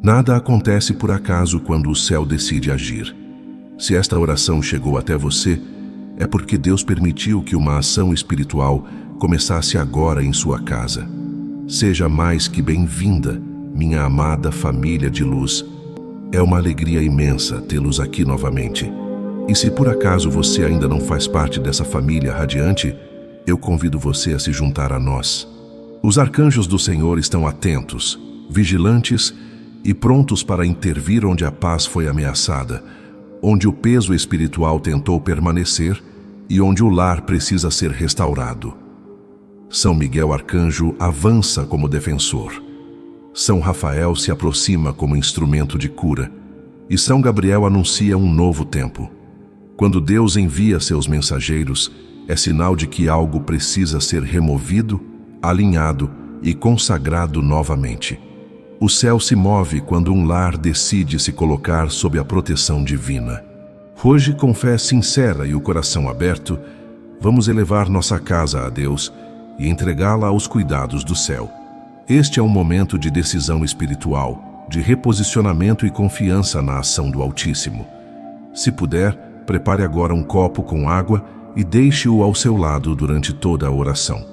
Nada acontece por acaso quando o céu decide agir. Se esta oração chegou até você, é porque Deus permitiu que uma ação espiritual começasse agora em sua casa. Seja mais que bem-vinda, minha amada família de luz. É uma alegria imensa tê-los aqui novamente. E se por acaso você ainda não faz parte dessa família radiante, eu convido você a se juntar a nós. Os arcanjos do Senhor estão atentos, vigilantes e prontos para intervir onde a paz foi ameaçada, onde o peso espiritual tentou permanecer e onde o lar precisa ser restaurado. São Miguel Arcanjo avança como defensor. São Rafael se aproxima como instrumento de cura. E São Gabriel anuncia um novo tempo. Quando Deus envia seus mensageiros, é sinal de que algo precisa ser removido, alinhado e consagrado novamente. O céu se move quando um lar decide se colocar sob a proteção divina. Hoje, com fé sincera e o coração aberto, vamos elevar nossa casa a Deus e entregá-la aos cuidados do céu. Este é um momento de decisão espiritual, de reposicionamento e confiança na ação do Altíssimo. Se puder, prepare agora um copo com água e deixe-o ao seu lado durante toda a oração.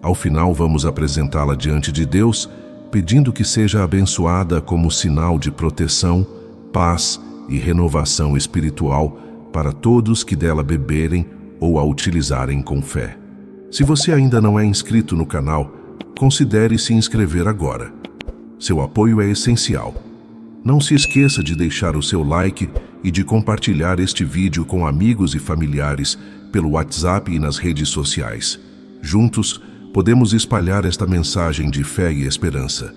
Ao final, vamos apresentá-la diante de Deus, pedindo que seja abençoada como sinal de proteção, paz e renovação espiritual para todos que dela beberem ou a utilizarem com fé. Se você ainda não é inscrito no canal, considere se inscrever agora. Seu apoio é essencial. Não se esqueça de deixar o seu like e de compartilhar este vídeo com amigos e familiares pelo WhatsApp e nas redes sociais. Juntos, podemos espalhar esta mensagem de fé e esperança.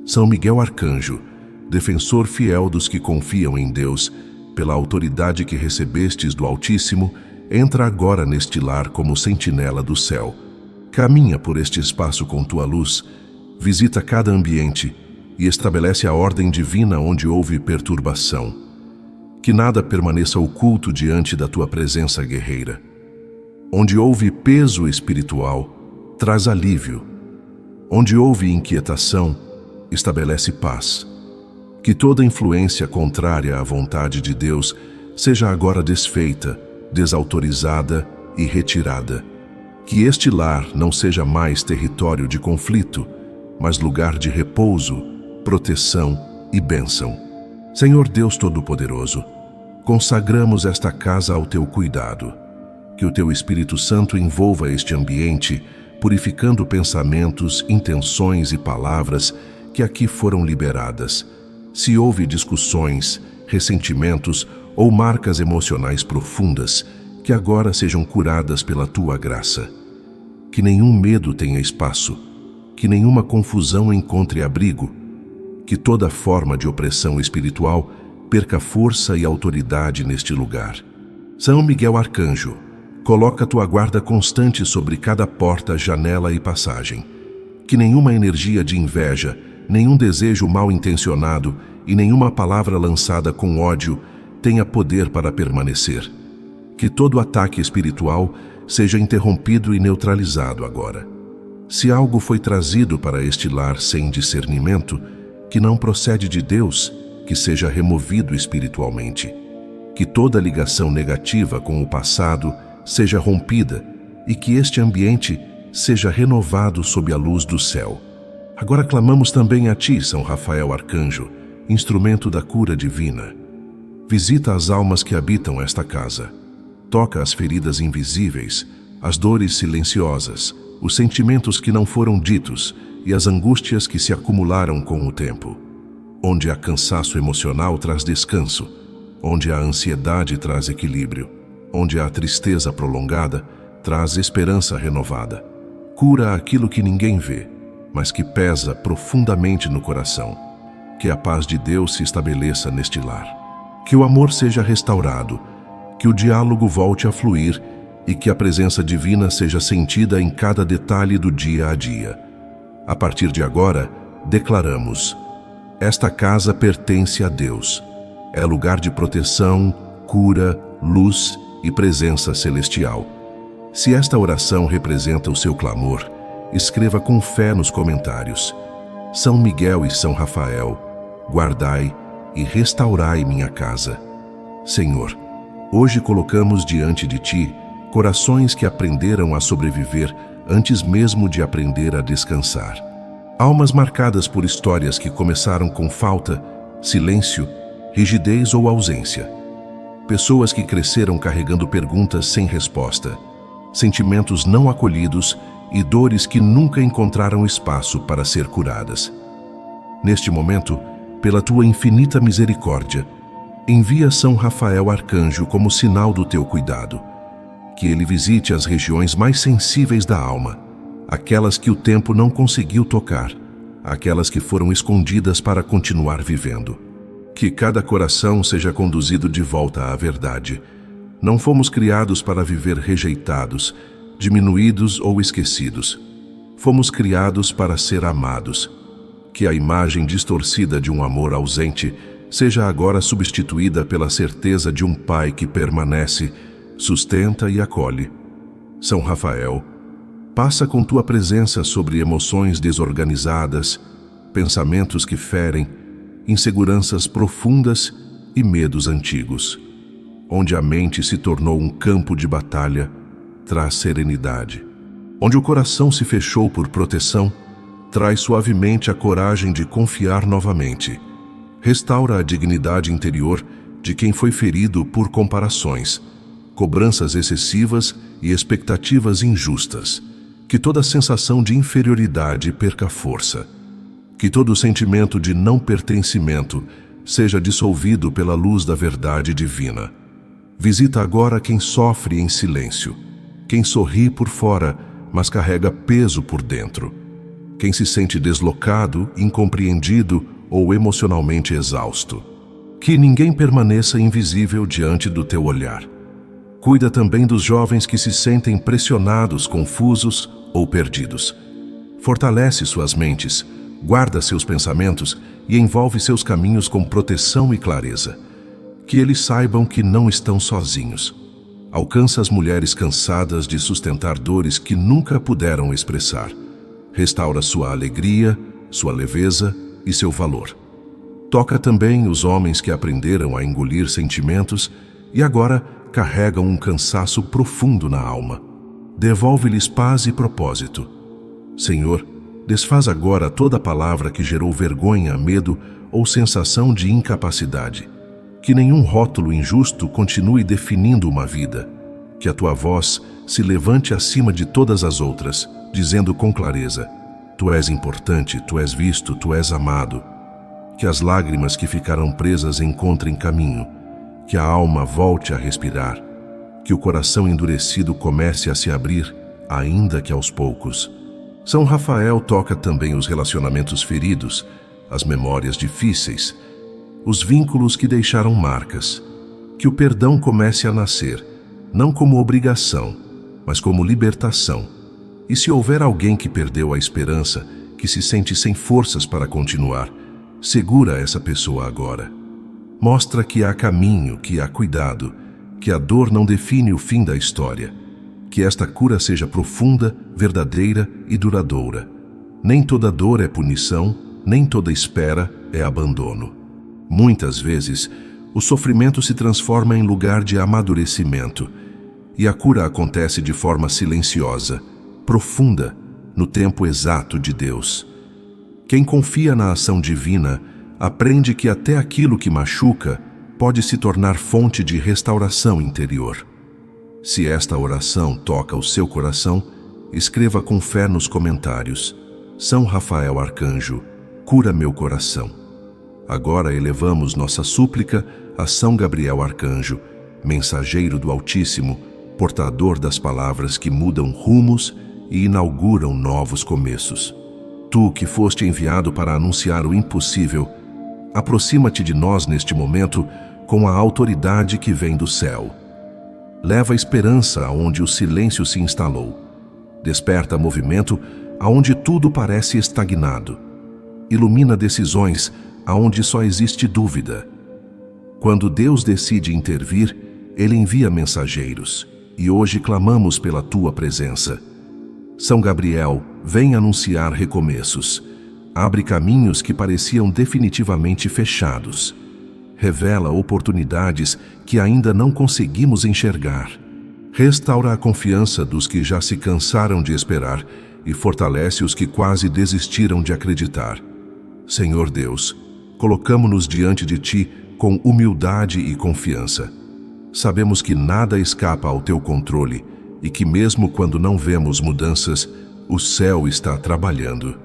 São Miguel Arcanjo, defensor fiel dos que confiam em Deus, pela autoridade que recebestes do Altíssimo, entra agora neste lar como sentinela do céu. Caminha por este espaço com tua luz, visita cada ambiente e estabelece a ordem divina onde houve perturbação. Que nada permaneça oculto diante da tua presença guerreira. Onde houve peso espiritual, traz alívio. Onde houve inquietação, estabelece paz. Que toda influência contrária à vontade de Deus seja agora desfeita, desautorizada e retirada. Que este lar não seja mais território de conflito, mas lugar de repouso, proteção e bênção. Senhor Deus Todo-Poderoso, consagramos esta casa ao teu cuidado. Que o teu Espírito Santo envolva este ambiente, purificando pensamentos, intenções e palavras que aqui foram liberadas. Se houve discussões, ressentimentos ou marcas emocionais profundas, que agora sejam curadas pela tua graça. Que nenhum medo tenha espaço, que nenhuma confusão encontre abrigo, que toda forma de opressão espiritual perca força e autoridade neste lugar. São Miguel Arcanjo, coloca tua guarda constante sobre cada porta, janela e passagem. Que nenhuma energia de inveja, nenhum desejo mal intencionado e nenhuma palavra lançada com ódio tenha poder para permanecer. Que todo ataque espiritual seja interrompido e neutralizado agora. Se algo foi trazido para este lar sem discernimento, que não procede de Deus, que seja removido espiritualmente. Que toda ligação negativa com o passado seja rompida e que este ambiente seja renovado sob a luz do céu. Agora clamamos também a ti, São Rafael Arcanjo, instrumento da cura divina. Visita as almas que habitam esta casa. Toca as feridas invisíveis, as dores silenciosas, os sentimentos que não foram ditos e as angústias que se acumularam com o tempo. Onde há cansaço emocional traz descanso, onde há ansiedade traz equilíbrio, onde há tristeza prolongada traz esperança renovada. Cura aquilo que ninguém vê, mas que pesa profundamente no coração. Que a paz de Deus se estabeleça neste lar. Que o amor seja restaurado, que o diálogo volte a fluir e que a presença divina seja sentida em cada detalhe do dia a dia. A partir de agora, declaramos: esta casa pertence a Deus. É lugar de proteção, cura, luz e presença celestial. Se esta oração representa o seu clamor, escreva com fé nos comentários: São Miguel e São Rafael, guardai e restaurai minha casa. Senhor, hoje colocamos diante de Ti corações que aprenderam a sobreviver antes mesmo de aprender a descansar. Almas marcadas por histórias que começaram com falta, silêncio, rigidez ou ausência. Pessoas que cresceram carregando perguntas sem resposta, sentimentos não acolhidos e dores que nunca encontraram espaço para ser curadas. Neste momento, pela Tua infinita misericórdia, envia São Rafael Arcanjo como sinal do Teu cuidado. Que ele visite as regiões mais sensíveis da alma, aquelas que o tempo não conseguiu tocar, aquelas que foram escondidas para continuar vivendo. Que cada coração seja conduzido de volta à verdade. Não fomos criados para viver rejeitados, diminuídos ou esquecidos. Fomos criados para ser amados. Que a imagem distorcida de um amor ausente seja agora substituída pela certeza de um Pai que permanece, sustenta e acolhe. São Rafael, passa com Tua presença sobre emoções desorganizadas, pensamentos que ferem, inseguranças profundas e medos antigos. Onde a mente se tornou um campo de batalha, traz serenidade. Onde o coração se fechou por proteção, traz suavemente a coragem de confiar novamente. Restaura a dignidade interior de quem foi ferido por comparações, cobranças excessivas e expectativas injustas. Que toda sensação de inferioridade perca força. Que todo sentimento de não pertencimento seja dissolvido pela luz da verdade divina. Visita agora quem sofre em silêncio, quem sorri por fora, mas carrega peso por dentro, quem se sente deslocado, incompreendido ou emocionalmente exausto. Que ninguém permaneça invisível diante do Teu olhar. Cuida também dos jovens que se sentem pressionados, confusos ou perdidos. Fortalece suas mentes, guarda seus pensamentos e envolve seus caminhos com proteção e clareza. Que eles saibam que não estão sozinhos. Alcança as mulheres cansadas de sustentar dores que nunca puderam expressar. Restaura sua alegria, sua leveza e seu valor. Toca também os homens que aprenderam a engolir sentimentos e agora carregam um cansaço profundo na alma. Devolve-lhes paz e propósito. Senhor, desfaz agora toda palavra que gerou vergonha, medo ou sensação de incapacidade. Que nenhum rótulo injusto continue definindo uma vida. Que a Tua voz se levante acima de todas as outras, dizendo com clareza: Tu és importante, Tu és visto, Tu és amado. Que as lágrimas que ficaram presas encontrem caminho. Que a alma volte a respirar. Que o coração endurecido comece a se abrir, ainda que aos poucos. São Rafael toca também os relacionamentos feridos, as memórias difíceis, os vínculos que deixaram marcas. Que o perdão comece a nascer, não como obrigação, mas como libertação. E se houver alguém que perdeu a esperança, que se sente sem forças para continuar, segura essa pessoa agora. Mostra que há caminho, que há cuidado, que a dor não define o fim da história. Que esta cura seja profunda, verdadeira e duradoura. Nem toda dor é punição, nem toda espera é abandono. Muitas vezes, o sofrimento se transforma em lugar de amadurecimento, e a cura acontece de forma silenciosa, profunda, no tempo exato de Deus. Quem confia na ação divina aprende que até aquilo que machuca pode se tornar fonte de restauração interior. Se esta oração toca o seu coração, escreva com fé nos comentários: São Rafael Arcanjo, cura meu coração. Agora elevamos nossa súplica a São Gabriel Arcanjo, mensageiro do Altíssimo, portador das palavras que mudam rumos e inauguram novos começos. Tu que foste enviado para anunciar o impossível, aproxima-te de nós neste momento com a autoridade que vem do céu. Leva esperança aonde o silêncio se instalou. Desperta movimento aonde tudo parece estagnado. Ilumina decisões aonde só existe dúvida. Quando Deus decide intervir, Ele envia mensageiros, e hoje clamamos pela Tua presença. São Gabriel, vem anunciar recomeços. Abre caminhos que pareciam definitivamente fechados. Revela oportunidades que ainda não conseguimos enxergar. Restaura a confiança dos que já se cansaram de esperar e fortalece os que quase desistiram de acreditar. Senhor Deus, colocamo-nos diante de Ti com humildade e confiança. Sabemos que nada escapa ao Teu controle e que mesmo quando não vemos mudanças, o céu está trabalhando.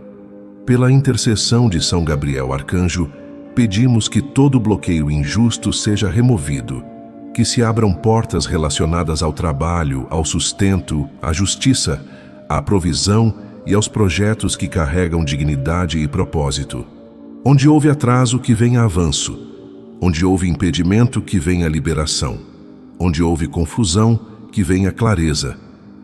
Pela intercessão de São Gabriel Arcanjo, pedimos que todo bloqueio injusto seja removido, que se abram portas relacionadas ao trabalho, ao sustento, à justiça, à provisão e aos projetos que carregam dignidade e propósito. Onde houve atraso, que venha avanço. Onde houve impedimento, que venha liberação. Onde houve confusão, que venha clareza.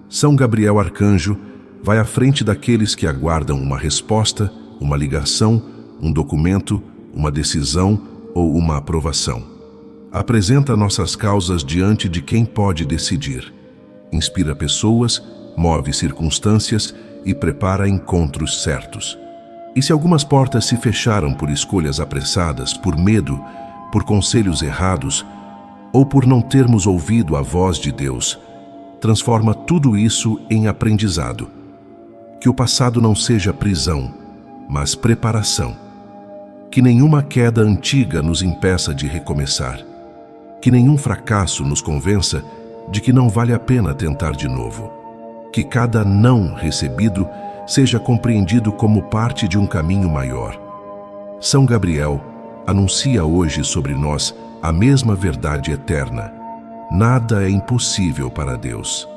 São Gabriel Arcanjo, vai à frente daqueles que aguardam uma resposta, uma ligação, um documento, uma decisão ou uma aprovação. Apresenta nossas causas diante de quem pode decidir. Inspira pessoas, move circunstâncias e prepara encontros certos. E se algumas portas se fecharam por escolhas apressadas, por medo, por conselhos errados, ou por não termos ouvido a voz de Deus, transforma tudo isso em aprendizado. Que o passado não seja prisão, mas preparação. Que nenhuma queda antiga nos impeça de recomeçar. Que nenhum fracasso nos convença de que não vale a pena tentar de novo. Que cada não recebido seja compreendido como parte de um caminho maior. São Gabriel anuncia hoje sobre nós a mesma verdade eterna. Nada é impossível para Deus.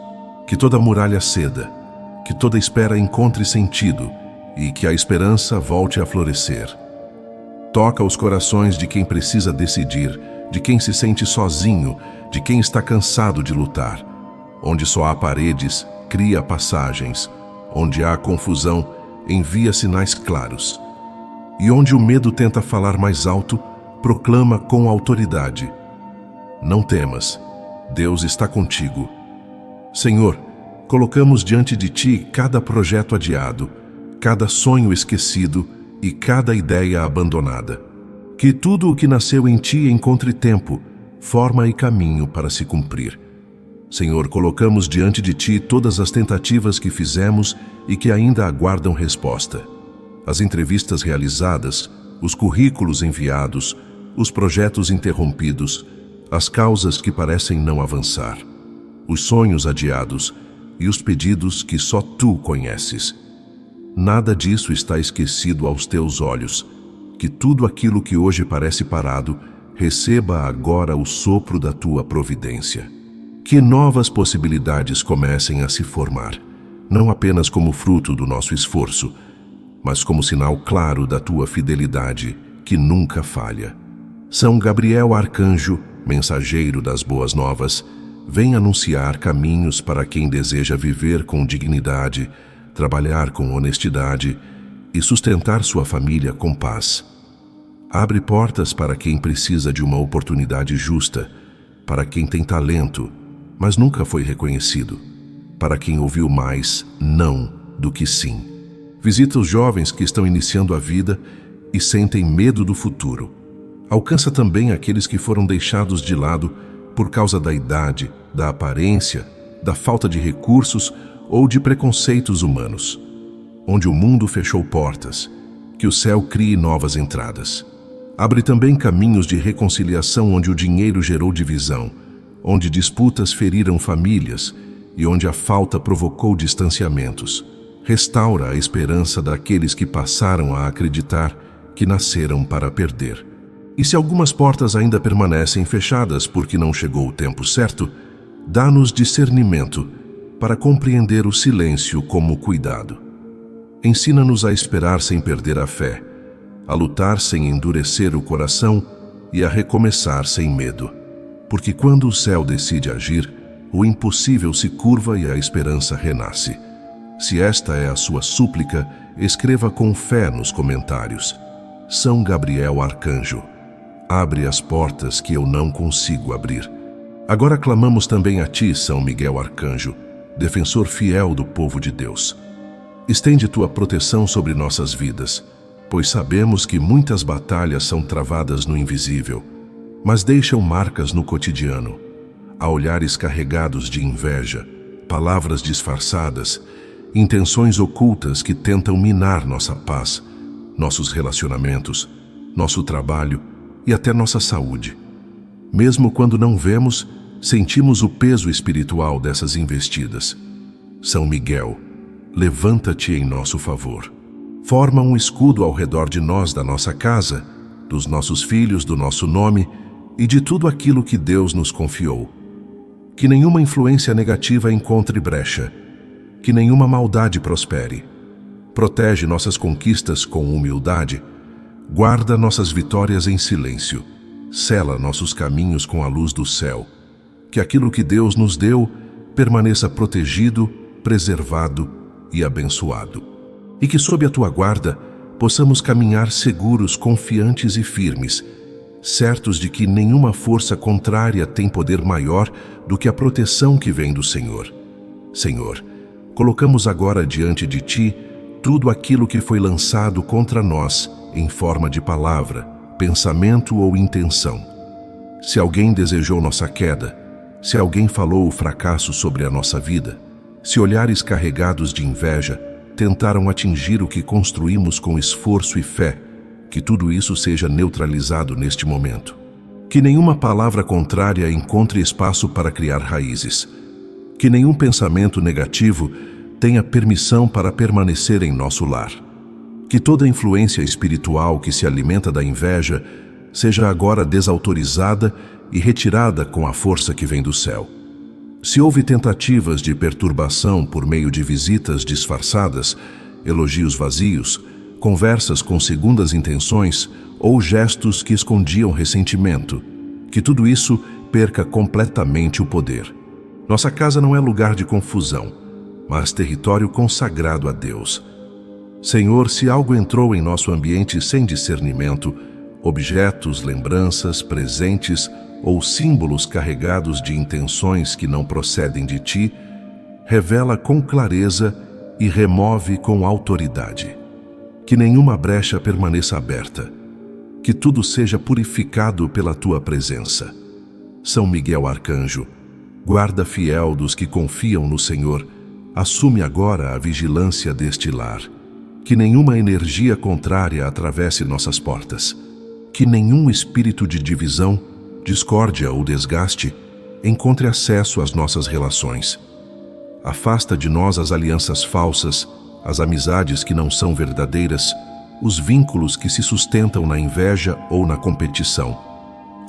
Que toda muralha ceda, que toda espera encontre sentido e que a esperança volte a florescer. Toca os corações de quem precisa decidir, de quem se sente sozinho, de quem está cansado de lutar. Onde só há paredes, cria passagens. Onde há confusão, envia sinais claros. E onde o medo tenta falar mais alto, proclama com autoridade: não temas, Deus está contigo. Senhor, colocamos diante de Ti cada projeto adiado, cada sonho esquecido e cada ideia abandonada. Que tudo o que nasceu em Ti encontre tempo, forma e caminho para se cumprir. Senhor, colocamos diante de Ti todas as tentativas que fizemos e que ainda aguardam resposta. As entrevistas realizadas, os currículos enviados, os projetos interrompidos, as causas que parecem não avançar, os sonhos adiados e os pedidos que só Tu conheces. Nada disso está esquecido aos Teus olhos. Que tudo aquilo que hoje parece parado receba agora o sopro da Tua providência. Que novas possibilidades comecem a se formar, não apenas como fruto do nosso esforço, mas como sinal claro da Tua fidelidade, que nunca falha. São Gabriel Arcanjo, mensageiro das boas novas, vem anunciar caminhos para quem deseja viver com dignidade, trabalhar com honestidade e sustentar sua família com paz. Abre portas para quem precisa de uma oportunidade justa, para quem tem talento, mas nunca foi reconhecido, para quem ouviu mais não do que sim. Visita os jovens que estão iniciando a vida e sentem medo do futuro. Alcança também aqueles que foram deixados de lado por causa da idade, da aparência, da falta de recursos ou de preconceitos humanos. Onde o mundo fechou portas, que o céu crie novas entradas. Abre também caminhos de reconciliação onde o dinheiro gerou divisão, onde disputas feriram famílias e onde a falta provocou distanciamentos. Restaura a esperança daqueles que passaram a acreditar que nasceram para perder. E se algumas portas ainda permanecem fechadas porque não chegou o tempo certo, dá-nos discernimento para compreender o silêncio como cuidado. Ensina-nos a esperar sem perder a fé, a lutar sem endurecer o coração e a recomeçar sem medo. Porque quando o céu decide agir, o impossível se curva e a esperança renasce. Se esta é a sua súplica, escreva com fé nos comentários: São Gabriel Arcanjo, abre as portas que eu não consigo abrir. Agora clamamos também a Ti, São Miguel Arcanjo, defensor fiel do povo de Deus. Estende Tua proteção sobre nossas vidas, pois sabemos que muitas batalhas são travadas no invisível, mas deixam marcas no cotidiano. Há olhares carregados de inveja, palavras disfarçadas, intenções ocultas que tentam minar nossa paz, nossos relacionamentos, nosso trabalho e até nossa saúde. Mesmo quando não vemos, sentimos o peso espiritual dessas investidas. São Miguel, levanta-te em nosso favor. Forma um escudo ao redor de nós, da nossa casa, dos nossos filhos, do nosso nome e de tudo aquilo que Deus nos confiou. Que nenhuma influência negativa encontre brecha, que nenhuma maldade prospere. Protege nossas conquistas com humildade, guarda nossas vitórias em silêncio, sela nossos caminhos com a luz do céu. Que aquilo que Deus nos deu permaneça protegido, preservado e abençoado. E que sob a tua guarda possamos caminhar seguros, confiantes e firmes, certos de que nenhuma força contrária tem poder maior do que a proteção que vem do Senhor. Senhor, colocamos agora diante de Ti tudo aquilo que foi lançado contra nós em forma de palavra, pensamento ou intenção. Se alguém desejou nossa queda, se alguém falou o fracasso sobre a nossa vida, se olhares carregados de inveja tentaram atingir o que construímos com esforço e fé, que tudo isso seja neutralizado neste momento. Que nenhuma palavra contrária encontre espaço para criar raízes. Que nenhum pensamento negativo tenha permissão para permanecer em nosso lar. Que toda influência espiritual que se alimenta da inveja seja agora desautorizada e retirada com a força que vem do céu. Se houve tentativas de perturbação por meio de visitas disfarçadas, elogios vazios, conversas com segundas intenções ou gestos que escondiam ressentimento, que tudo isso perca completamente o poder. Nossa casa não é lugar de confusão, mas território consagrado a Deus. Senhor, se algo entrou em nosso ambiente sem discernimento, objetos, lembranças, presentes ou símbolos carregados de intenções que não procedem de Ti, revela com clareza e remove com autoridade. Que nenhuma brecha permaneça aberta, que tudo seja purificado pela Tua presença. São Miguel Arcanjo, guarda fiel dos que confiam no Senhor, assume agora a vigilância deste lar. Que nenhuma energia contrária atravesse nossas portas. Que nenhum espírito de divisão, discórdia ou desgaste encontre acesso às nossas relações. Afasta de nós as alianças falsas, as amizades que não são verdadeiras, os vínculos que se sustentam na inveja ou na competição.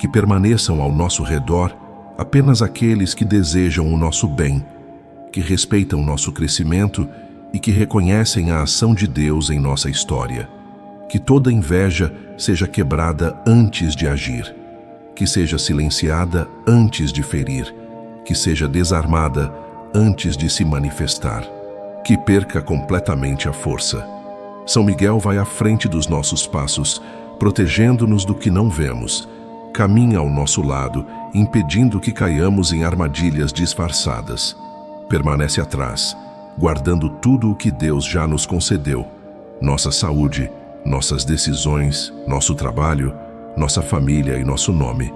Que permaneçam ao nosso redor apenas aqueles que desejam o nosso bem, que respeitam nosso crescimento e que reconhecem a ação de Deus em nossa história. Que toda inveja seja quebrada antes de agir, que seja silenciada antes de ferir, que seja desarmada antes de se manifestar, que perca completamente a força. São Miguel vai à frente dos nossos passos, protegendo-nos do que não vemos. Caminha ao nosso lado, impedindo que caiamos em armadilhas disfarçadas. Permanece atrás, guardando tudo o que Deus já nos concedeu: nossa saúde, nossas decisões, nosso trabalho, nossa família e nosso nome.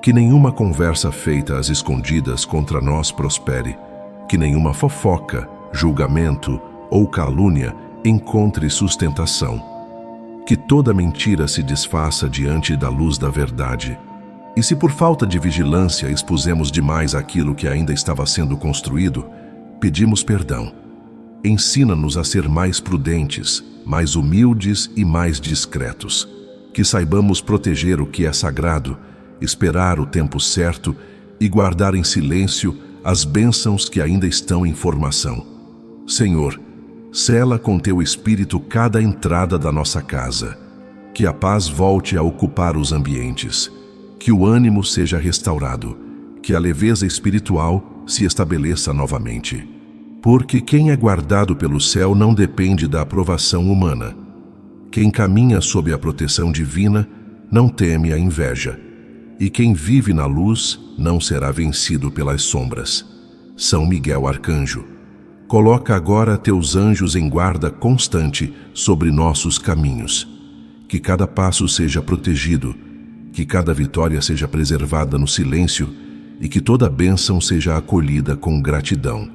Que nenhuma conversa feita às escondidas contra nós prospere. Que nenhuma fofoca, julgamento ou calúnia encontre sustentação. Que toda mentira se desfaça diante da luz da verdade. E se por falta de vigilância expusemos demais aquilo que ainda estava sendo construído, pedimos perdão. Ensina-nos a ser mais prudentes, mais humildes e mais discretos. Que saibamos proteger o que é sagrado, esperar o tempo certo e guardar em silêncio as bênçãos que ainda estão em formação. Senhor, sela com Teu Espírito cada entrada da nossa casa. Que a paz volte a ocupar os ambientes. Que o ânimo seja restaurado. Que a leveza espiritual se estabeleça novamente. Porque quem é guardado pelo céu não depende da aprovação humana. Quem caminha sob a proteção divina não teme a inveja. E quem vive na luz não será vencido pelas sombras. São Miguel Arcanjo, coloca agora Teus anjos em guarda constante sobre nossos caminhos. que cada passo seja protegido, que cada vitória seja preservada no silêncio e que toda bênção seja acolhida com gratidão.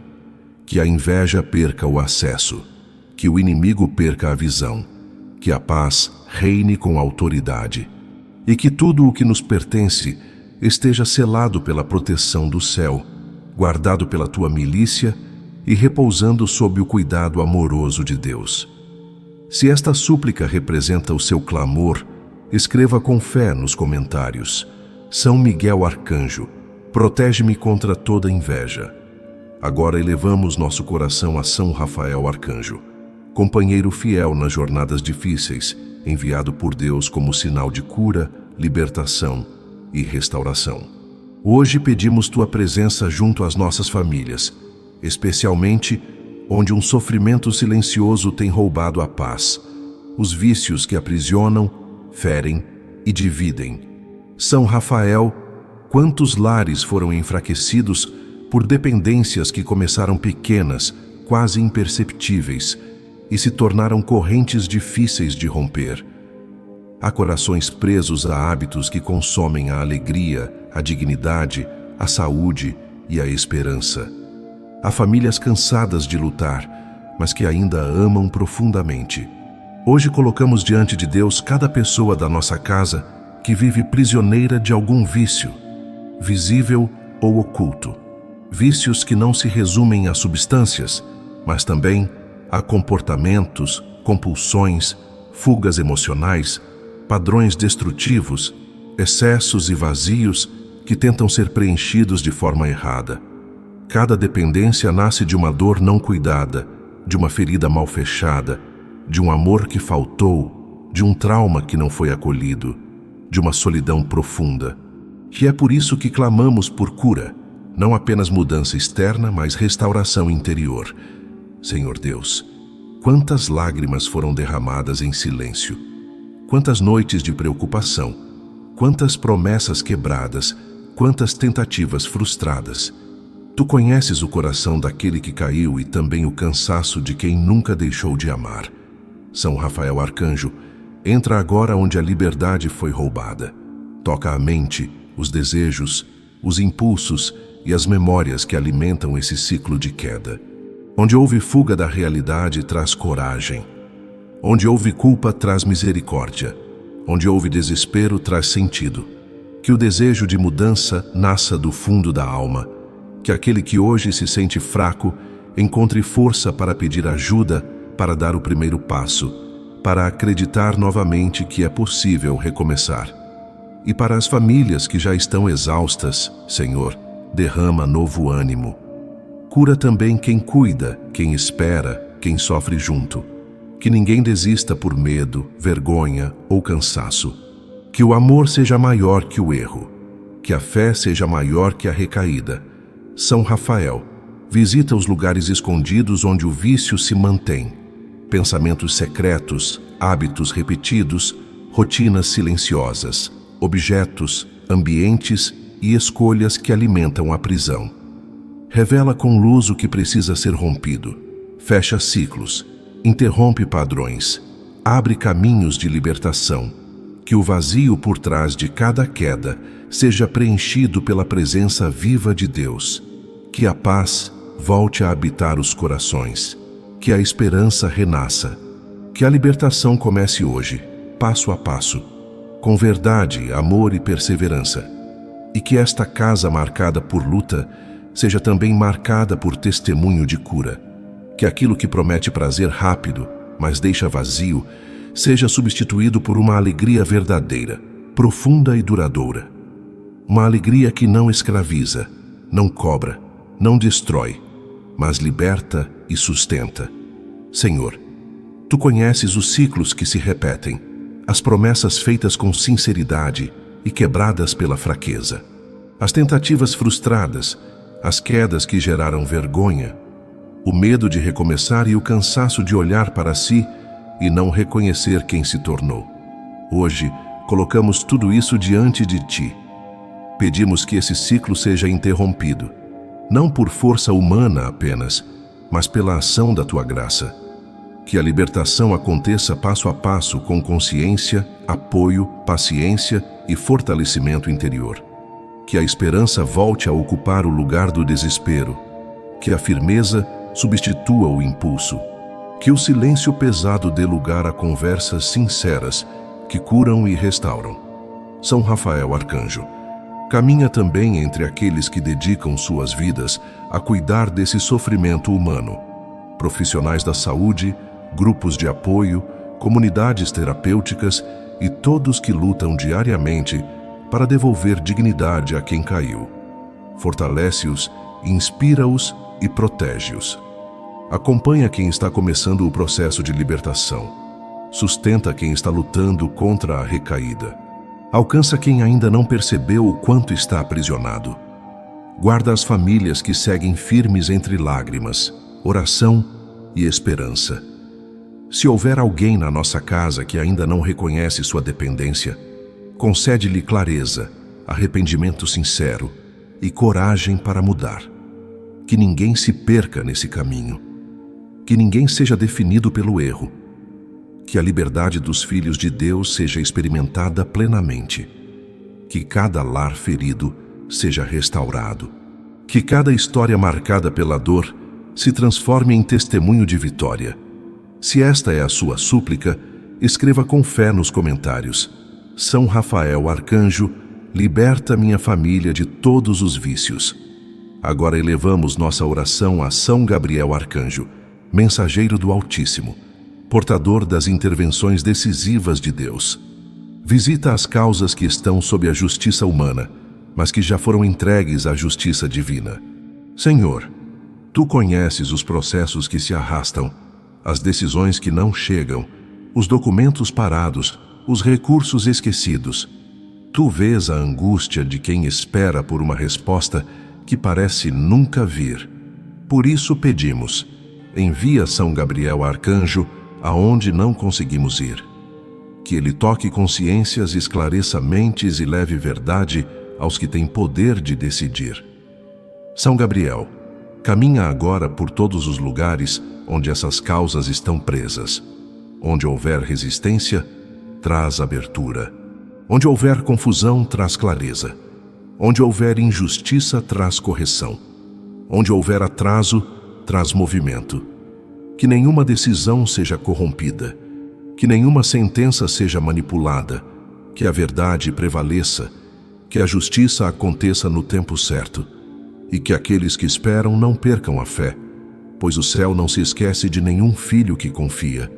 Que a inveja perca o acesso, que o inimigo perca a visão, que a paz reine com autoridade e que tudo o que nos pertence esteja selado pela proteção do céu, guardado pela tua milícia e repousando sob o cuidado amoroso de Deus. Se esta súplica representa o seu clamor, escreva com fé nos comentários: São Miguel Arcanjo, protege-me contra toda inveja. Agora elevamos nosso coração a São Rafael Arcanjo, companheiro fiel nas jornadas difíceis, enviado por Deus como sinal de cura, libertação e restauração. Hoje pedimos tua presença junto às nossas famílias, especialmente onde um sofrimento silencioso tem roubado a paz, os vícios que aprisionam, ferem e dividem. São Rafael, quantos lares foram enfraquecidos por dependências que começaram pequenas, quase imperceptíveis, e se tornaram correntes difíceis de romper. Há corações presos a hábitos que consomem a alegria, a dignidade, a saúde e a esperança. Há famílias cansadas de lutar, mas que ainda amam profundamente. Hoje colocamos diante de Deus cada pessoa da nossa casa que vive prisioneira de algum vício, visível ou oculto. Vícios que não se resumem a substâncias, mas também a comportamentos, compulsões, fugas emocionais, padrões destrutivos, excessos e vazios que tentam ser preenchidos de forma errada. Cada dependência nasce de uma dor não cuidada, de uma ferida mal fechada, de um amor que faltou, de um trauma que não foi acolhido, de uma solidão profunda. E é por isso que clamamos por cura, não apenas mudança externa, mas restauração interior. Senhor Deus, quantas lágrimas foram derramadas em silêncio, quantas noites de preocupação, quantas promessas quebradas, quantas tentativas frustradas. Tu conheces o coração daquele que caiu e também o cansaço de quem nunca deixou de amar. São Rafael Arcanjo, entra agora onde a liberdade foi roubada. Toca a mente, os desejos, os impulsos e as memórias que alimentam esse ciclo de queda. Onde houve fuga da realidade, traz coragem. Onde houve culpa, traz misericórdia. Onde houve desespero, traz sentido. Que o desejo de mudança nasça do fundo da alma. Que aquele que hoje se sente fraco encontre força para pedir ajuda, para dar o primeiro passo, para acreditar novamente que é possível recomeçar. E para as famílias que já estão exaustas, Senhor, derrama novo ânimo. Cura também quem cuida, quem espera, quem sofre junto. Que ninguém desista por medo, vergonha ou cansaço. Que o amor seja maior que o erro. Que a fé seja maior que a recaída. São Rafael, visita os lugares escondidos onde o vício se mantém. Pensamentos secretos, hábitos repetidos, rotinas silenciosas, objetos, ambientes e escolhas que alimentam a prisão. Revela com luz o que precisa ser rompido. Fecha ciclos, interrompe padrões, abre caminhos de libertação. Que o vazio por trás de cada queda seja preenchido pela presença viva de Deus. Que a paz volte a habitar os corações. Que a esperança renasça. Que a libertação comece hoje, passo a passo, com verdade, amor e perseverança. E que esta casa marcada por luta seja também marcada por testemunho de cura. Que aquilo que promete prazer rápido, mas deixa vazio, seja substituído por uma alegria verdadeira, profunda e duradoura. Uma alegria que não escraviza, não cobra, não destrói, mas liberta e sustenta. Senhor, Tu conheces os ciclos que se repetem, as promessas feitas com sinceridade e quebradas pela fraqueza, as tentativas frustradas, as quedas que geraram vergonha, o medo de recomeçar e o cansaço de olhar para si e não reconhecer quem se tornou. Hoje, colocamos tudo isso diante de Ti. Pedimos que esse ciclo seja interrompido, não por força humana apenas, mas pela ação da Tua graça. Que a libertação aconteça passo a passo com consciência, apoio, paciência e fortalecimento interior. Que a esperança volte a ocupar o lugar do desespero. Que a firmeza substitua o impulso. Que o silêncio pesado dê lugar a conversas sinceras que curam e restauram. São Rafael Arcanjo caminha também entre aqueles que dedicam suas vidas a cuidar desse sofrimento humano. Profissionais da saúde, grupos de apoio, comunidades terapêuticas e todos que lutam diariamente para devolver dignidade a quem caiu. Fortalece-os, inspira-os e protege-os. Acompanha quem está começando o processo de libertação. Sustenta quem está lutando contra a recaída. Alcança quem ainda não percebeu o quanto está aprisionado. Guarda as famílias que seguem firmes entre lágrimas, oração e esperança. Se houver alguém na nossa casa que ainda não reconhece sua dependência, concede-lhe clareza, arrependimento sincero e coragem para mudar. Que ninguém se perca nesse caminho. Que ninguém seja definido pelo erro. Que a liberdade dos filhos de Deus seja experimentada plenamente. Que cada lar ferido seja restaurado. Que cada história marcada pela dor se transforme em testemunho de vitória. Se esta é a sua súplica, escreva com fé nos comentários: São Rafael Arcanjo, liberta minha família de todos os vícios. Agora elevamos nossa oração a São Gabriel Arcanjo, mensageiro do Altíssimo, portador das intervenções decisivas de Deus. Visita as causas que estão sob a justiça humana, mas que já foram entregues à justiça divina. Senhor, Tu conheces os processos que se arrastam, as decisões que não chegam, os documentos parados, os recursos esquecidos. Tu vês a angústia de quem espera por uma resposta que parece nunca vir. Por isso pedimos, envia São Gabriel Arcanjo aonde não conseguimos ir. Que ele toque consciências, esclareça mentes e leve verdade aos que têm poder de decidir. São Gabriel, caminha agora por todos os lugares onde essas causas estão presas. Onde houver resistência, traz abertura. Onde houver confusão, traz clareza. Onde houver injustiça, traz correção. Onde houver atraso, traz movimento. Que nenhuma decisão seja corrompida. Que nenhuma sentença seja manipulada. Que a verdade prevaleça. Que a justiça aconteça no tempo certo. E que aqueles que esperam não percam a fé, pois o céu não se esquece de nenhum filho que confia.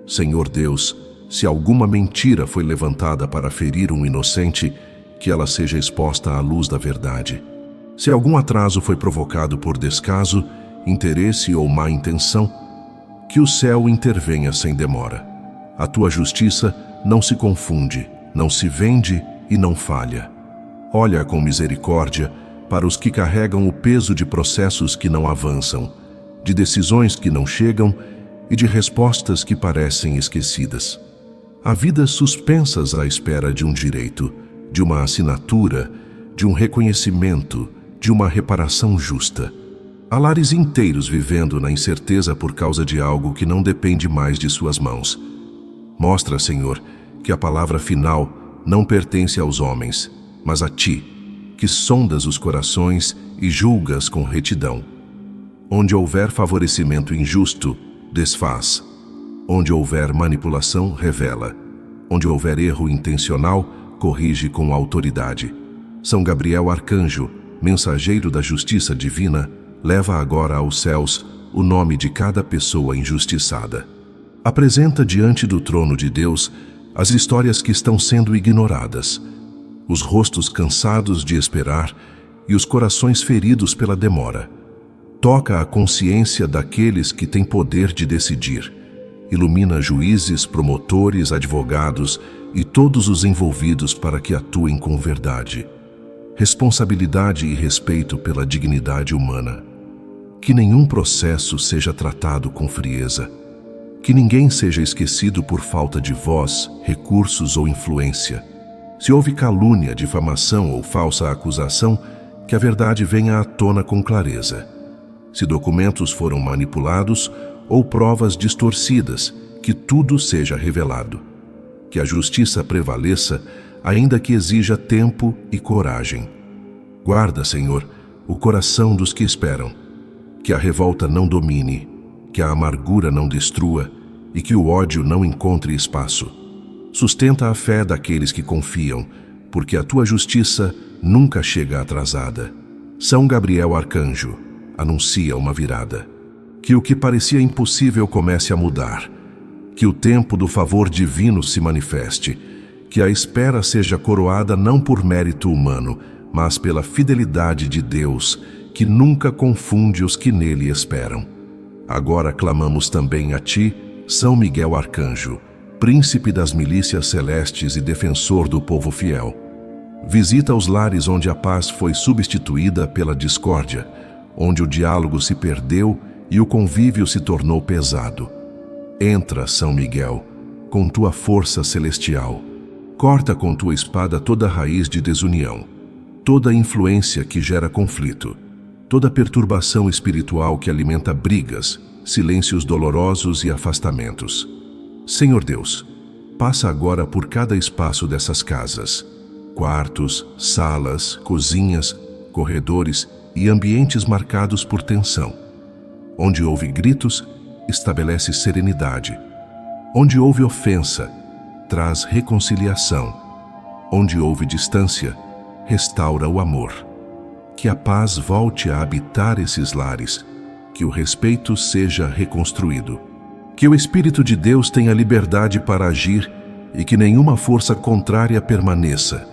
Senhor Deus, se alguma mentira foi levantada para ferir um inocente, que ela seja exposta à luz da verdade. Se algum atraso foi provocado por descaso, interesse ou má intenção, que o céu intervenha sem demora. A tua justiça não se confunde, não se vende e não falha. Olha com misericórdia para os que carregam o peso de processos que não avançam, de decisões que não chegam e de respostas que parecem esquecidas. Há vidas suspensas à espera de um direito, de uma assinatura, de um reconhecimento, de uma reparação justa. Há lares inteiros vivendo na incerteza por causa de algo que não depende mais de suas mãos. Mostra, Senhor, que a palavra final não pertence aos homens, mas a Ti, que sondas os corações e julgas com retidão. Onde houver favorecimento injusto, desfaz. Onde houver manipulação, revela. Onde houver erro intencional, corrige com autoridade. São Gabriel Arcanjo, mensageiro da justiça divina, leva agora aos céus o nome de cada pessoa injustiçada. Apresenta diante do trono de Deus as histórias que estão sendo ignoradas, os rostos cansados de esperar e os corações feridos pela demora. Toca a consciência daqueles que têm poder de decidir. Ilumina juízes, promotores, advogados e todos os envolvidos para que atuem com verdade, responsabilidade e respeito pela dignidade humana. Que nenhum processo seja tratado com frieza. Que ninguém seja esquecido por falta de voz, recursos ou influência. Se houve calúnia, difamação ou falsa acusação, que a verdade venha à tona com clareza. Se documentos foram manipulados ou provas distorcidas, que tudo seja revelado. Que a justiça prevaleça, ainda que exija tempo e coragem. Guarda, Senhor, o coração dos que esperam. Que a revolta não domine, que a amargura não destrua e que o ódio não encontre espaço. Sustenta a fé daqueles que confiam, porque a tua justiça nunca chega atrasada. São Gabriel Arcanjo, anuncia uma virada. Que o que parecia impossível comece a mudar. Que o tempo do favor divino se manifeste. Que a espera seja coroada não por mérito humano, mas pela fidelidade de Deus, que nunca confunde os que nele esperam. Agora clamamos também a ti, São Miguel Arcanjo, príncipe das milícias celestes e defensor do povo fiel. Visita os lares onde a paz foi substituída pela discórdia, onde o diálogo se perdeu e o convívio se tornou pesado. Entra, São Miguel, com tua força celestial. Corta com tua espada toda raiz de desunião, toda influência que gera conflito, toda perturbação espiritual que alimenta brigas, silêncios dolorosos e afastamentos. Senhor Deus, passa agora por cada espaço dessas casas, quartos, salas, cozinhas, corredores e ambientes marcados por tensão. Onde houve gritos, estabelece serenidade. Onde houve ofensa, traz reconciliação. Onde houve distância, restaura o amor. Que a paz volte a habitar esses lares, que o respeito seja reconstruído. Que o Espírito de Deus tenha liberdade para agir e que nenhuma força contrária permaneça.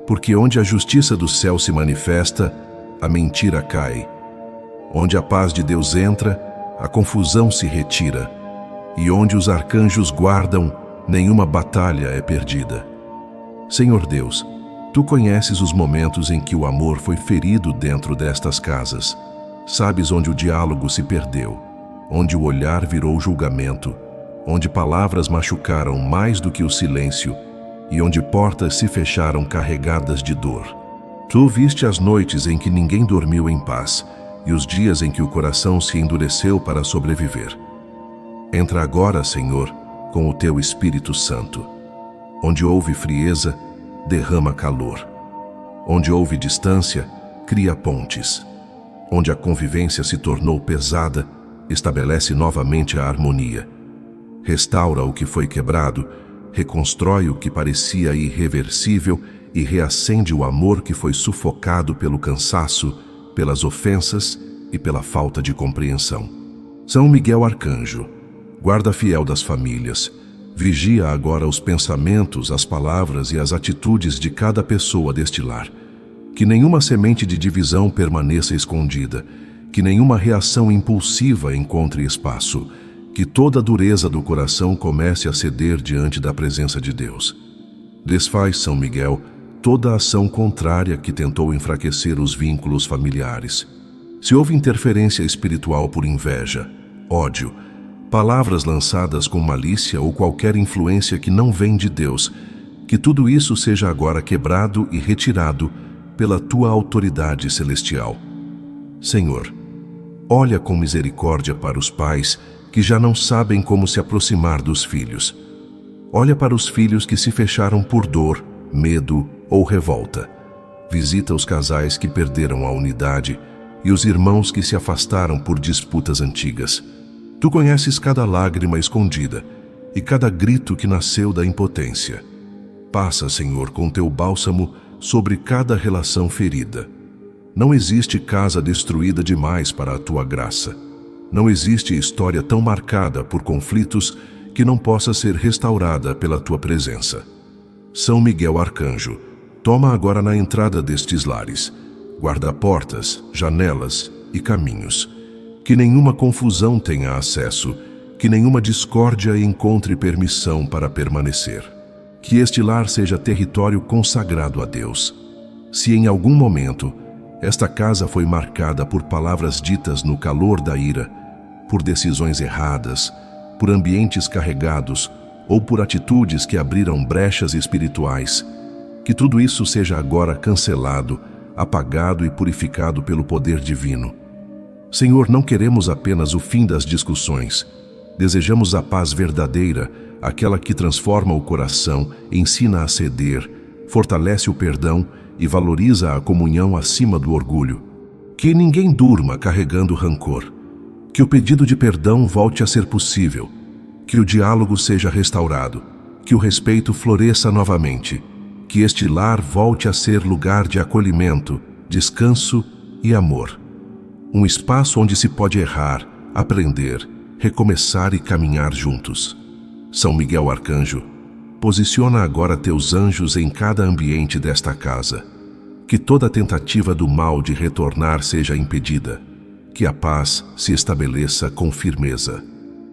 Porque onde a justiça do céu se manifesta, a mentira cai. Onde a paz de Deus entra, a confusão se retira. E onde os arcanjos guardam, nenhuma batalha é perdida. Senhor Deus, tu conheces os momentos em que o amor foi ferido dentro destas casas. Sabes onde o diálogo se perdeu, onde o olhar virou julgamento, onde palavras machucaram mais do que o silêncio e onde portas se fecharam carregadas de dor. Tu viste as noites em que ninguém dormiu em paz e os dias em que o coração se endureceu para sobreviver. Entra agora, Senhor, com o teu Espírito Santo. Onde houve frieza, derrama calor. Onde houve distância, cria pontes. Onde a convivência se tornou pesada, estabelece novamente a harmonia. Restaura o que foi quebrado, reconstrói o que parecia irreversível e reacende o amor que foi sufocado pelo cansaço, pelas ofensas e pela falta de compreensão. São Miguel Arcanjo, guarda fiel das famílias, vigia agora os pensamentos, as palavras e as atitudes de cada pessoa deste lar. Que nenhuma semente de divisão permaneça escondida, que nenhuma reação impulsiva encontre espaço, que toda dureza do coração comece a ceder diante da presença de Deus. Desfaz, São Miguel, toda ação contrária que tentou enfraquecer os vínculos familiares. Se houve interferência espiritual por inveja, ódio, palavras lançadas com malícia ou qualquer influência que não vem de Deus, que tudo isso seja agora quebrado e retirado pela tua autoridade celestial. Senhor, olha com misericórdia para os pais que já não sabem como se aproximar dos filhos. Olha para os filhos que se fecharam por dor, medo ou revolta. Visita os casais que perderam a unidade e os irmãos que se afastaram por disputas antigas. Tu conheces cada lágrima escondida e cada grito que nasceu da impotência. Passa, Senhor, com teu bálsamo sobre cada relação ferida. Não existe casa destruída demais para a tua graça. Não existe história tão marcada por conflitos que não possa ser restaurada pela tua presença. São Miguel Arcanjo, toma agora na entrada destes lares, guarda portas, janelas e caminhos. Que nenhuma confusão tenha acesso, que nenhuma discórdia encontre permissão para permanecer. Que este lar seja território consagrado a Deus. Se em algum momento esta casa foi marcada por palavras ditas no calor da ira, por decisões erradas, por ambientes carregados ou por atitudes que abriram brechas espirituais, que tudo isso seja agora cancelado, apagado e purificado pelo poder divino. Senhor, não queremos apenas o fim das discussões. Desejamos a paz verdadeira, aquela que transforma o coração, ensina a ceder, fortalece o perdão e valoriza a comunhão acima do orgulho. Que ninguém durma carregando rancor. Que o pedido de perdão volte a ser possível. Que o diálogo seja restaurado. Que o respeito floresça novamente. Que este lar volte a ser lugar de acolhimento, descanso e amor. Um espaço onde se pode errar, aprender, recomeçar e caminhar juntos. São Miguel Arcanjo, posiciona agora teus anjos em cada ambiente desta casa. Que toda tentativa do mal de retornar seja impedida. Que a paz se estabeleça com firmeza.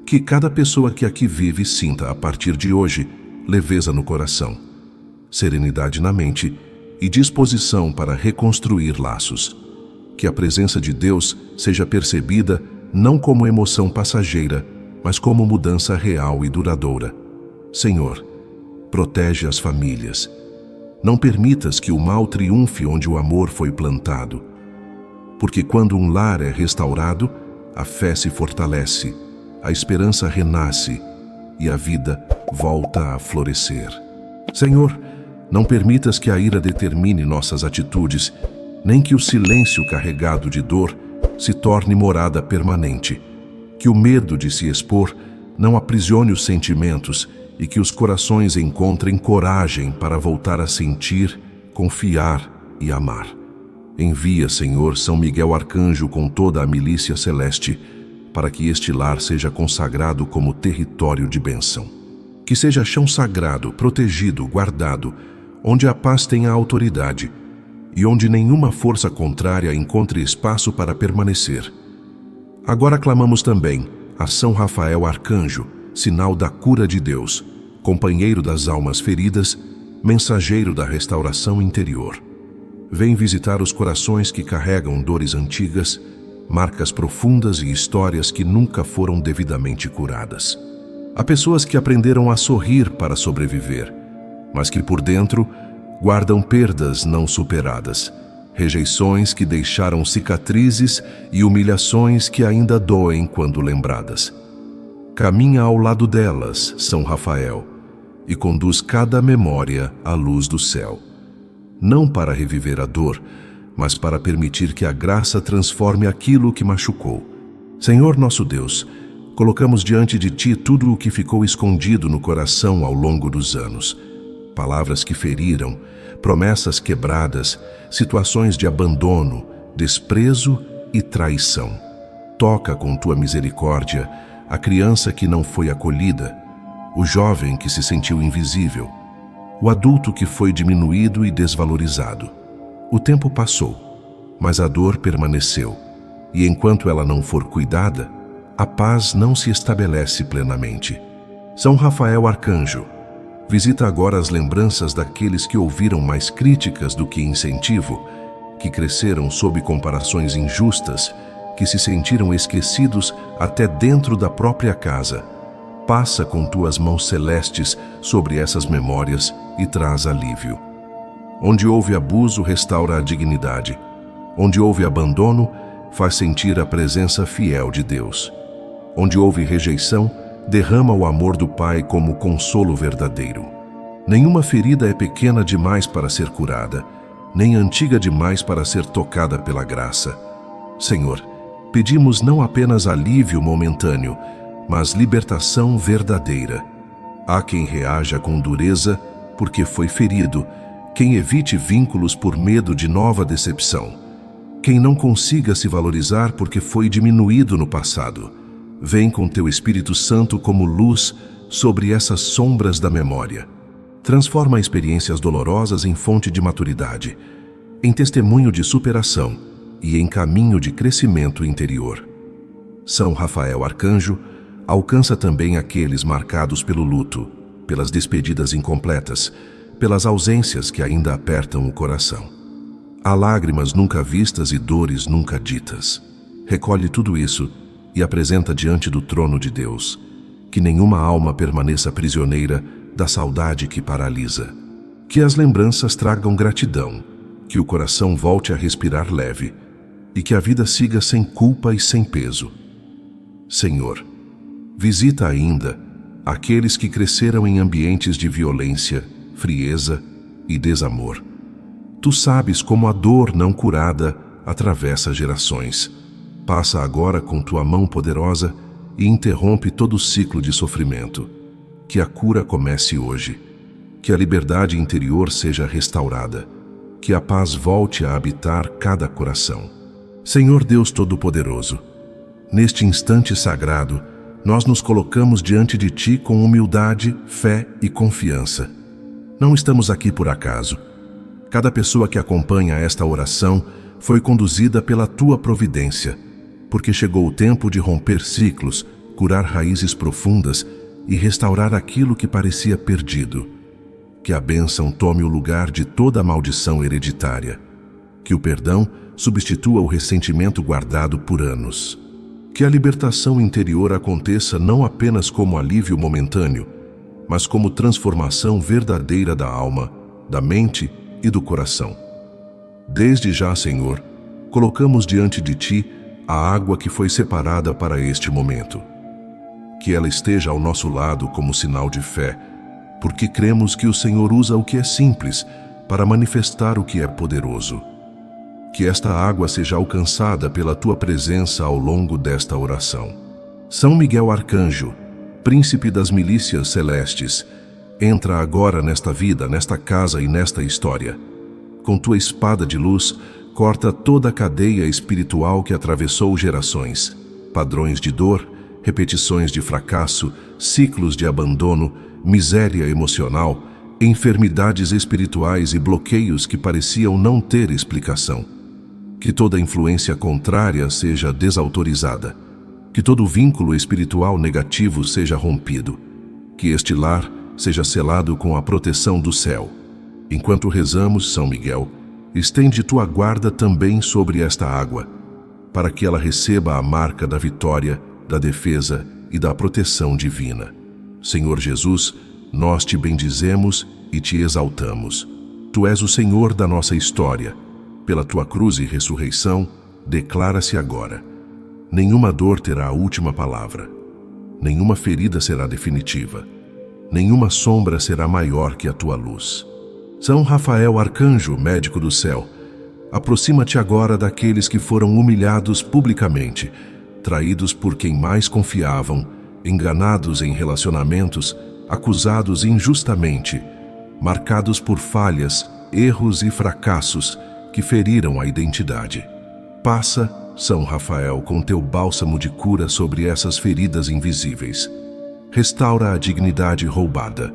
Que cada pessoa que aqui vive sinta, a partir de hoje, leveza no coração, serenidade na mente e disposição para reconstruir laços. Que a presença de Deus seja percebida não como emoção passageira, mas como mudança real e duradoura. Senhor, protege as famílias. Não permitas que o mal triunfe onde o amor foi plantado. Porque quando um lar é restaurado, a fé se fortalece, a esperança renasce e a vida volta a florescer. Senhor, não permitas que a ira determine nossas atitudes, nem que o silêncio carregado de dor se torne morada permanente. Que o medo de se expor não aprisione os sentimentos e que os corações encontrem coragem para voltar a sentir, confiar e amar. Envia, Senhor, São Miguel Arcanjo com toda a milícia celeste, para que este lar seja consagrado como território de bênção. Que seja chão sagrado, protegido, guardado, onde a paz tenha autoridade e onde nenhuma força contrária encontre espaço para permanecer. Agora clamamos também a São Rafael Arcanjo, sinal da cura de Deus, companheiro das almas feridas, mensageiro da restauração interior. Vem visitar os corações que carregam dores antigas, marcas profundas e histórias que nunca foram devidamente curadas. Há pessoas que aprenderam a sorrir para sobreviver, mas que por dentro guardam perdas não superadas, rejeições que deixaram cicatrizes e humilhações que ainda doem quando lembradas. Caminha ao lado delas, São Rafael, e conduz cada memória à luz do céu. Não para reviver a dor, mas para permitir que a graça transforme aquilo que machucou. Senhor nosso Deus, colocamos diante de Ti tudo o que ficou escondido no coração ao longo dos anos. Palavras que feriram, promessas quebradas, situações de abandono, desprezo e traição. Toca com Tua misericórdia a criança que não foi acolhida, o jovem que se sentiu invisível, o adulto que foi diminuído e desvalorizado. O tempo passou, mas a dor permaneceu, e enquanto ela não for cuidada, a paz não se estabelece plenamente. São Rafael Arcanjo, visita agora as lembranças daqueles que ouviram mais críticas do que incentivo, que cresceram sob comparações injustas, que se sentiram esquecidos até dentro da própria casa. Passa com Tuas mãos celestes sobre essas memórias e traz alívio. Onde houve abuso, restaura a dignidade. Onde houve abandono, faz sentir a presença fiel de Deus. Onde houve rejeição, derrama o amor do Pai como consolo verdadeiro. Nenhuma ferida é pequena demais para ser curada, nem antiga demais para ser tocada pela graça. Senhor, pedimos não apenas alívio momentâneo, mas libertação verdadeira. Há quem reaja com dureza porque foi ferido, quem evite vínculos por medo de nova decepção, quem não consiga se valorizar porque foi diminuído no passado. Vem com Teu Espírito Santo como luz sobre essas sombras da memória. Transforma experiências dolorosas em fonte de maturidade, em testemunho de superação e em caminho de crescimento interior. São Rafael Arcanjo, alcança também aqueles marcados pelo luto, pelas despedidas incompletas, pelas ausências que ainda apertam o coração. Há lágrimas nunca vistas e dores nunca ditas. Recolhe tudo isso e apresenta diante do trono de Deus. Que nenhuma alma permaneça prisioneira da saudade que paralisa. Que as lembranças tragam gratidão, que o coração volte a respirar leve e que a vida siga sem culpa e sem peso. Senhor, visita ainda aqueles que cresceram em ambientes de violência, frieza e desamor. Tu sabes como a dor não curada atravessa gerações. Passa agora com tua mão poderosa e interrompe todo o ciclo de sofrimento. Que a cura comece hoje. Que a liberdade interior seja restaurada. Que a paz volte a habitar cada coração. Senhor Deus Todo-Poderoso, neste instante sagrado, nós nos colocamos diante de Ti com humildade, fé e confiança. Não estamos aqui por acaso. Cada pessoa que acompanha esta oração foi conduzida pela Tua providência, porque chegou o tempo de romper ciclos, curar raízes profundas e restaurar aquilo que parecia perdido. Que a bênção tome o lugar de toda a maldição hereditária. Que o perdão substitua o ressentimento guardado por anos. Que a libertação interior aconteça não apenas como alívio momentâneo, mas como transformação verdadeira da alma, da mente e do coração. Desde já, Senhor, colocamos diante de Ti a água que foi separada para este momento. Que ela esteja ao nosso lado como sinal de fé, porque cremos que o Senhor usa o que é simples para manifestar o que é poderoso. Que esta água seja alcançada pela Tua presença ao longo desta oração. São Miguel Arcanjo, príncipe das milícias celestes, entra agora nesta vida, nesta casa e nesta história. Com Tua espada de luz, corta toda a cadeia espiritual que atravessou gerações, padrões de dor, repetições de fracasso, ciclos de abandono, miséria emocional, enfermidades espirituais e bloqueios que pareciam não ter explicação. Que toda influência contrária seja desautorizada. Que todo vínculo espiritual negativo seja rompido. Que este lar seja selado com a proteção do céu. Enquanto rezamos, São Miguel, estende tua guarda também sobre esta água, para que ela receba a marca da vitória, da defesa e da proteção divina. Senhor Jesus, nós te bendizemos e te exaltamos. Tu és o Senhor da nossa história. Pela tua cruz e ressurreição, declara-se agora: nenhuma dor terá a última palavra, nenhuma ferida será definitiva, nenhuma sombra será maior que a tua luz. São Rafael Arcanjo, médico do céu, aproxima-te agora daqueles que foram humilhados publicamente, traídos por quem mais confiavam, enganados em relacionamentos, acusados injustamente, marcados por falhas, erros e fracassos que feriram a identidade. Passa, São Rafael, com teu bálsamo de cura sobre essas feridas invisíveis. Restaura a dignidade roubada.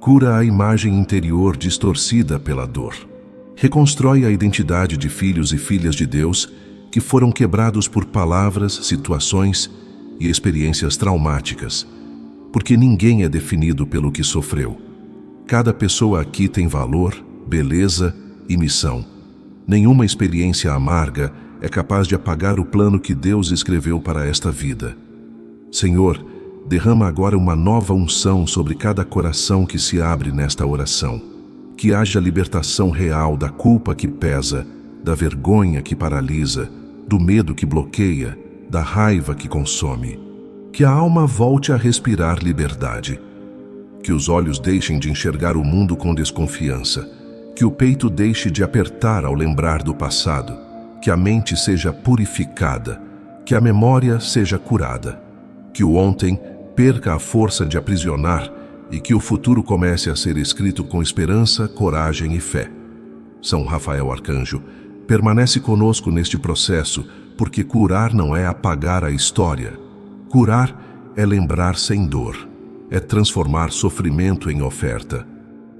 Cura a imagem interior distorcida pela dor. Reconstrói a identidade de filhos e filhas de Deus que foram quebrados por palavras, situações e experiências traumáticas, porque ninguém é definido pelo que sofreu. Cada pessoa aqui tem valor, beleza e missão. Nenhuma experiência amarga é capaz de apagar o plano que Deus escreveu para esta vida. Senhor, derrama agora uma nova unção sobre cada coração que se abre nesta oração. Que haja libertação real da culpa que pesa, da vergonha que paralisa, do medo que bloqueia, da raiva que consome. Que a alma volte a respirar liberdade. Que os olhos deixem de enxergar o mundo com desconfiança. Que o peito deixe de apertar ao lembrar do passado. Que a mente seja purificada. Que a memória seja curada. Que o ontem perca a força de aprisionar e que o futuro comece a ser escrito com esperança, coragem e fé. São Rafael Arcanjo, permanece conosco neste processo, porque curar não é apagar a história. Curar é lembrar sem dor, é transformar sofrimento em oferta,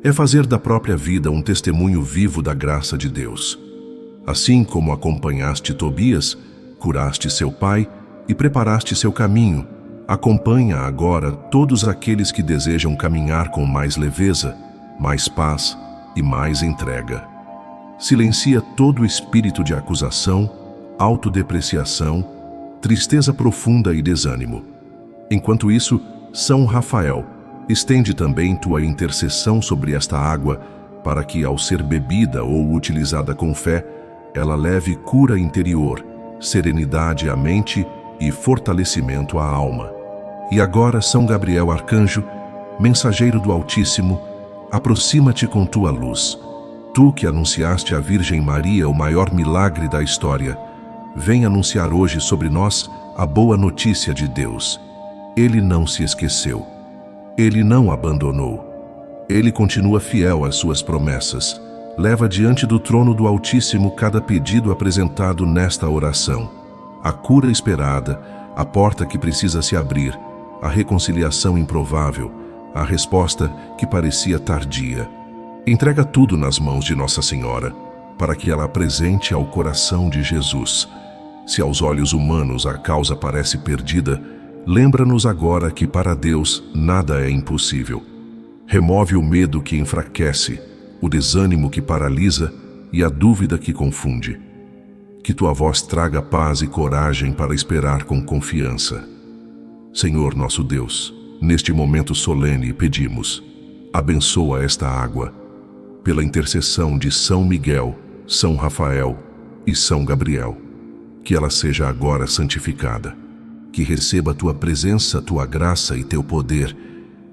é fazer da própria vida um testemunho vivo da graça de Deus. Assim como acompanhaste Tobias, curaste seu pai e preparaste seu caminho, acompanha agora todos aqueles que desejam caminhar com mais leveza, mais paz e mais entrega. Silencia todo o espírito de acusação, autodepreciação, tristeza profunda e desânimo. Enquanto isso, São Rafael, estende também tua intercessão sobre esta água, para que, ao ser bebida ou utilizada com fé, ela leve cura interior serenidade à mente e fortalecimento à alma. E agora, São Gabriel Arcanjo, mensageiro do Altíssimo, aproxima-te com tua luz. Tu que anunciaste à Virgem Maria o maior milagre da história, vem anunciar hoje sobre nós a boa notícia de Deus. Ele não se esqueceu. Ele não abandonou. Ele continua fiel às suas promessas. Leva diante do trono do Altíssimo cada pedido apresentado nesta oração. A cura esperada, a porta que precisa se abrir, a reconciliação improvável, a resposta que parecia tardia. Entrega tudo nas mãos de Nossa Senhora, para que ela apresente ao coração de Jesus. Se aos olhos humanos a causa parece perdida, lembra-nos agora que para Deus nada é impossível. Remove o medo que enfraquece, o desânimo que paralisa e a dúvida que confunde. Que tua voz traga paz e coragem para esperar com confiança. Senhor nosso Deus, neste momento solene pedimos, abençoa esta água, pela intercessão de São Miguel, São Rafael e São Gabriel, que ela seja agora santificada, que receba tua presença, tua graça e teu poder,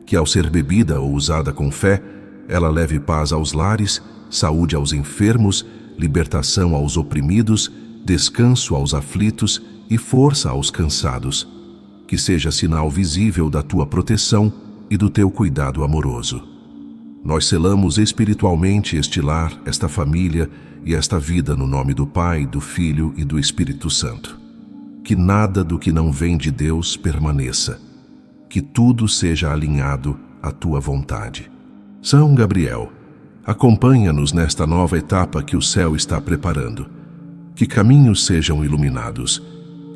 que ao ser bebida ou usada com fé, ela leve paz aos lares, saúde aos enfermos, libertação aos oprimidos, descanso aos aflitos e força aos cansados. Que seja sinal visível da tua proteção e do teu cuidado amoroso. Nós selamos espiritualmente este lar, esta família e esta vida no nome do Pai, do Filho e do Espírito Santo. Que nada do que não vem de Deus permaneça. Que tudo seja alinhado à tua vontade. São Gabriel, acompanha-nos nesta nova etapa que o céu está preparando. Que caminhos sejam iluminados,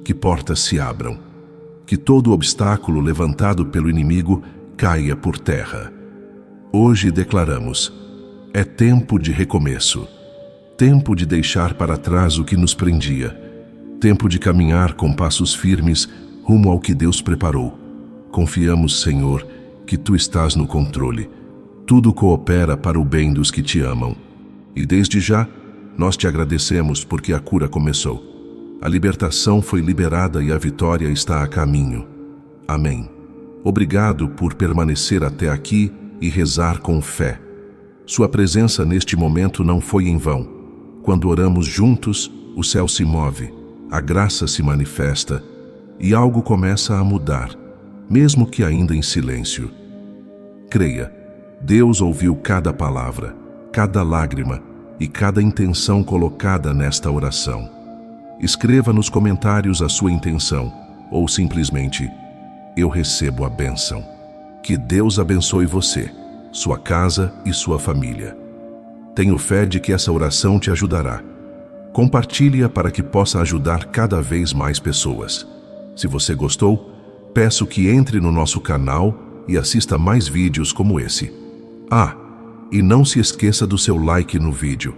que portas se abram, que todo obstáculo levantado pelo inimigo caia por terra. Hoje declaramos: é tempo de recomeço, tempo de deixar para trás o que nos prendia, tempo de caminhar com passos firmes rumo ao que Deus preparou. Confiamos, Senhor, que Tu estás no controle. Tudo coopera para o bem dos que Te amam. E desde já, nós Te agradecemos porque a cura começou. A libertação foi liberada e a vitória está a caminho. Amém. Obrigado por permanecer até aqui e rezar com fé. Sua presença neste momento não foi em vão. Quando oramos juntos, o céu se move, a graça se manifesta e algo começa a mudar, mesmo que ainda em silêncio. Creia, Deus ouviu cada palavra, cada lágrima e cada intenção colocada nesta oração. Escreva nos comentários a sua intenção, ou simplesmente, eu recebo a bênção. Que Deus abençoe você, sua casa e sua família. Tenho fé de que essa oração te ajudará. Compartilhe-a para que possa ajudar cada vez mais pessoas. Se você gostou, peço que entre no nosso canal e assista mais vídeos como esse. E não se esqueça do seu like no vídeo.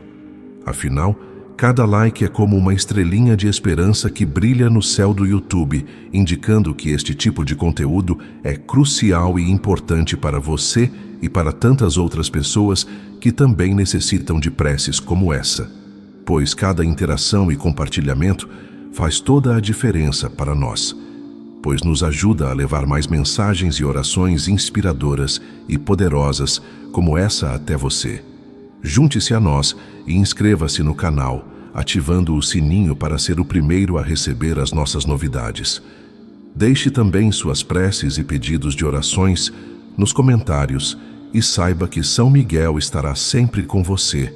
Afinal, cada like é como uma estrelinha de esperança que brilha no céu do YouTube, indicando que este tipo de conteúdo é crucial e importante para você e para tantas outras pessoas que também necessitam de preces como essa. Pois cada interação e compartilhamento faz toda a diferença para nós, pois nos ajuda a levar mais mensagens e orações inspiradoras e poderosas como essa até você. Junte-se a nós e inscreva-se no canal, ativando o sininho para ser o primeiro a receber as nossas novidades. Deixe também suas preces e pedidos de orações nos comentários e saiba que São Miguel estará sempre com você,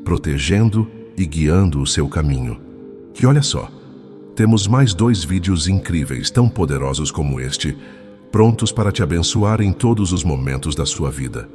protegendo e guiando o seu caminho. E olha só, temos mais 2 vídeos incríveis, tão poderosos como este, prontos para te abençoar em todos os momentos da sua vida.